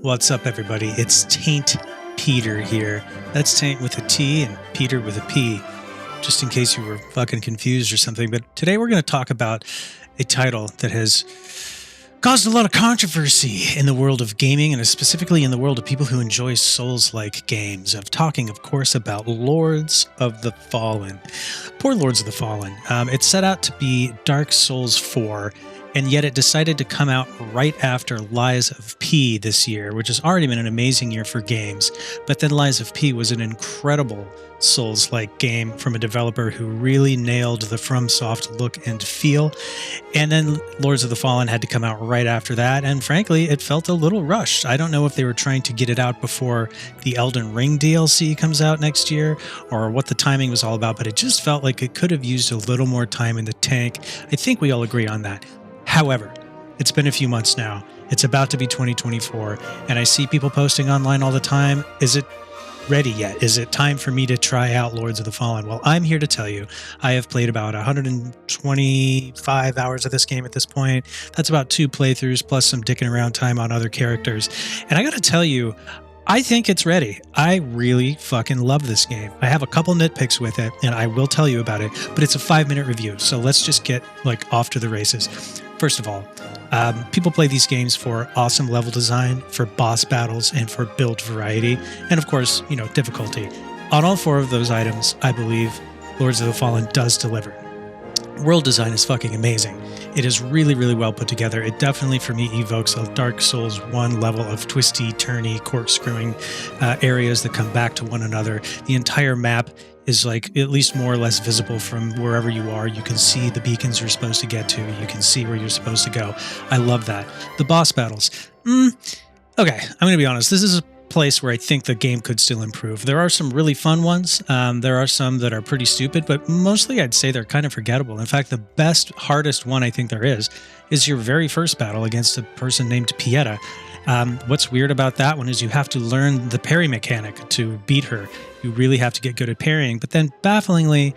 What's up, everybody? It's Taint Peter here. That's Taint with a T and Peter with a P, just in case you were fucking confused or something. But today we're going to talk about a title that has caused a lot of controversy in the world of gaming, and specifically in the world of people who enjoy Souls-like games. I'm talking, of course, about Lords of the Fallen. Poor Lords of the Fallen. It set out to be Dark Souls 4, and yet it decided to come out right after Lies of P this year, which has already been an amazing year for games. But then Lies of P was an incredible Souls-like game from a developer who really nailed the FromSoft look and feel. And then Lords of the Fallen had to come out right after that, and frankly, it felt a little rushed. I don't know if they were trying to get it out before the Elden Ring DLC comes out next year, or what the timing was all about, but it just felt like it could have used a little more time in the tank. I think we all agree on that. However, it's been a few months now. It's about to be 2024, and I see people posting online all the time. Is it ready yet? Is it time for me to try out Lords of the Fallen? Well, I'm here to tell you, I have played about 125 hours of this game at this point. That's about 2 playthroughs plus some dicking around time on other characters. And I gotta tell you, I think it's ready. I really fucking love this game. I have a couple nitpicks with it, and I will tell you about it, but it's a 5-minute review, so let's just get off to the races. First of all, people play these games for awesome level design, for boss battles, and for build variety, and of course, difficulty. On all 4 of those items, I believe Lords of the Fallen does deliver. World design is fucking amazing. It is really, really well put together. It definitely, for me, evokes a Dark Souls 1 level of twisty, turny, corkscrewing areas that come back to one another. The entire map is at least more or less visible from wherever you are. You can see the beacons you're supposed to get to. You can see where you're supposed to go. I love that. The boss battles. Okay, I'm going to be honest. This is a place where I think the game could still improve. There are some really fun ones. There are some that are pretty stupid, but mostly I'd say they're kind of forgettable. In fact, the best, hardest one I think there is your very first battle against a person named Pieta. What's weird about that one is you have to learn the parry mechanic to beat her. You really have to get good at parrying, but then bafflingly,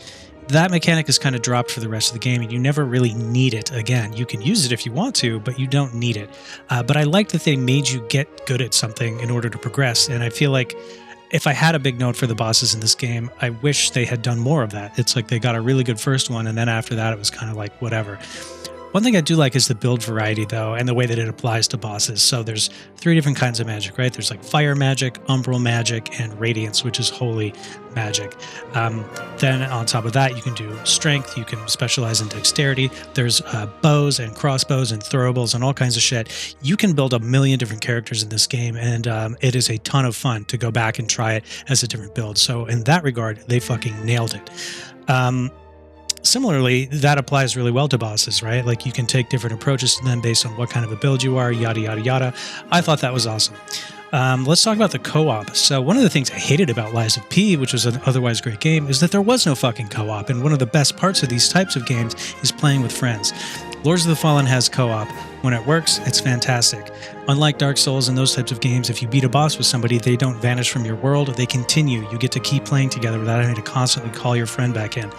that mechanic is kind of dropped for the rest of the game, and you never really need it again. You can use it if you want to, but you don't need it. But I like that they made you get good at something in order to progress, and I feel like if I had a big note for the bosses in this game, I wish they had done more of that. It's like they got a really good first one, and then after that it was kind of like whatever. One thing I do like is the build variety, though, and the way that it applies to bosses. So there's 3 different kinds of magic, right? There's fire magic, umbral magic, and radiance, which is holy magic. Then on top of that, you can do strength. You can specialize in dexterity. There's bows and crossbows and throwables and all kinds of shit. You can build a million different characters in this game, and it is a ton of fun to go back and try it as a different build. So in that regard, they fucking nailed it. Similarly, that applies really well to bosses, right? You can take different approaches to them based on what kind of a build you are, yada, yada, yada. I thought that was awesome. Let's talk about the co-op. So one of the things I hated about Lies of P, which was an otherwise great game, is that there was no fucking co-op. And one of the best parts of these types of games is playing with friends. Lords of the Fallen has co-op. When it works, it's fantastic. Unlike Dark Souls and those types of games, if you beat a boss with somebody, they don't vanish from your world. They continue. You get to keep playing together without having to constantly call your friend back in.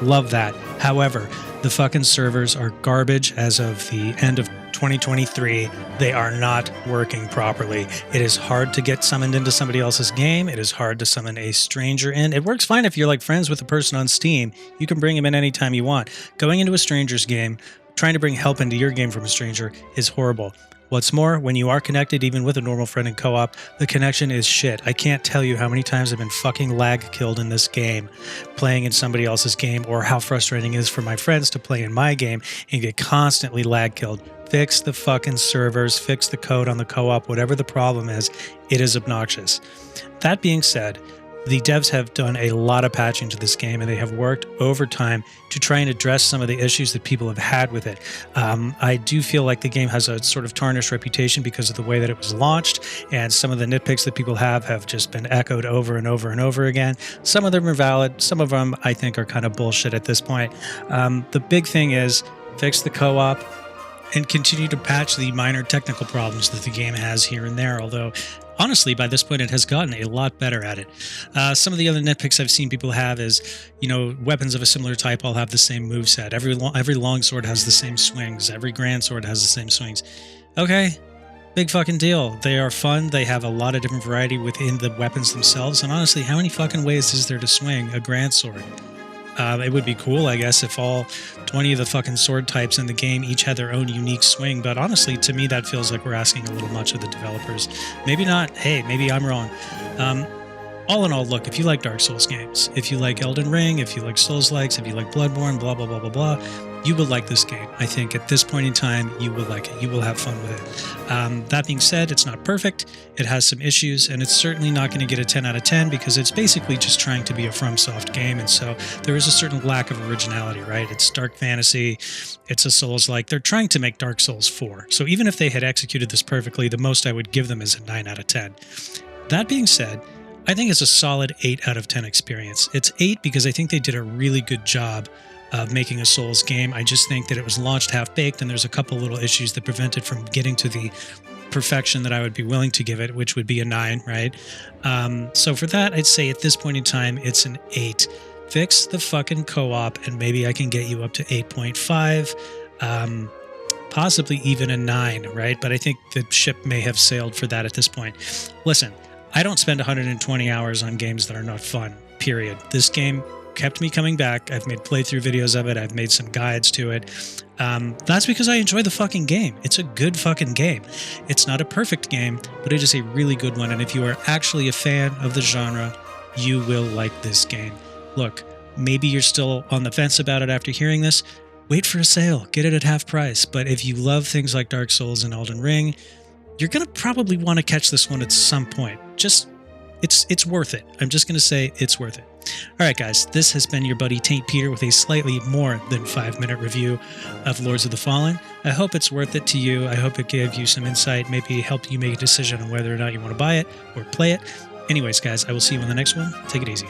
Love that. However, the fucking servers are garbage as of the end of 2023. They are not working properly. It is hard to get summoned into somebody else's game. It is hard to summon a stranger in. It works fine if you're friends with a person on Steam. You can bring him in anytime you want. Going into a stranger's game, trying to bring help into your game from a stranger is horrible. What's more, when you are connected, even with a normal friend in co-op, the connection is shit. I can't tell you how many times I've been fucking lag killed in this game, playing in somebody else's game, or how frustrating it is for my friends to play in my game and get constantly lag killed. Fix the fucking servers, fix the code on the co-op, whatever the problem is, it is obnoxious. That being said, the devs have done a lot of patching to this game, and they have worked overtime to try and address some of the issues that people have had with it. I do feel like the game has a sort of tarnished reputation because of the way that it was launched, and some of the nitpicks that people have just been echoed over and over and over again. Some of them are valid. Some of them, I think, are kind of bullshit at this point. The big thing is fix the co-op and continue to patch the minor technical problems that the game has here and there, although honestly, by this point, it has gotten a lot better at it. Some of the other nitpicks I've seen people have is, weapons of a similar type all have the same moveset. Every longsword has the same swings. Every grand sword has the same swings. Okay, Big fucking deal. They are fun. They have a lot of different variety within the weapons themselves. And honestly, how many fucking ways is there to swing a grand sword? It would be cool, I guess, if all 20 of the fucking sword types in the game each had their own unique swing. But honestly, to me, that feels like we're asking a little much of the developers. Maybe not. Hey, maybe I'm wrong. All in all, look, if you like Dark Souls games, if you like Elden Ring, if you like Souls-likes, if you like Bloodborne, blah, blah, blah, blah, blah, you will like this game. I think at this point in time, you will like it. You will have fun with it. That being said, it's not perfect. It has some issues, and it's certainly not going to get a 10 out of 10 because it's basically just trying to be a FromSoft game, and so there is a certain lack of originality, right? It's dark fantasy. It's a Souls-like. They're trying to make Dark Souls 4. So even if they had executed this perfectly, the most I would give them is a 9 out of 10. That being said, I think it's a solid 8 out of 10 experience. It's 8 because I think they did a really good job of making a Souls game. I just think that it was launched half-baked, and there's a couple little issues that prevent it from getting to the perfection that I would be willing to give it, which would be a 9, right? So for that, I'd say at this point in time, it's an 8. Fix the fucking co-op, and maybe I can get you up to 8.5, possibly even a 9, right? But I think the ship may have sailed for that at this point. Listen, I don't spend 120 hours on games that are not fun, period. This game kept me coming back. I've made playthrough videos of it. I've made some guides to it. That's because I enjoy the fucking game. It's a good fucking game. It's not a perfect game, but it is a really good one. And if you are actually a fan of the genre, you will like this game. Look, maybe you're still on the fence about it after hearing this. Wait for a sale. Get it at half price. But if you love things like Dark Souls and Elden Ring, you're going to probably want to catch this one at some point. It's worth it. I'm just going to say it's worth it. All right, guys, this has been your buddy Taint Peter with a slightly more than 5-minute review of Lords of the Fallen. I hope it's worth it to you. I hope it gave you some insight, maybe help you make a decision on whether or not you want to buy it or play it. Anyways, guys, I will see you in the next one. Take it easy.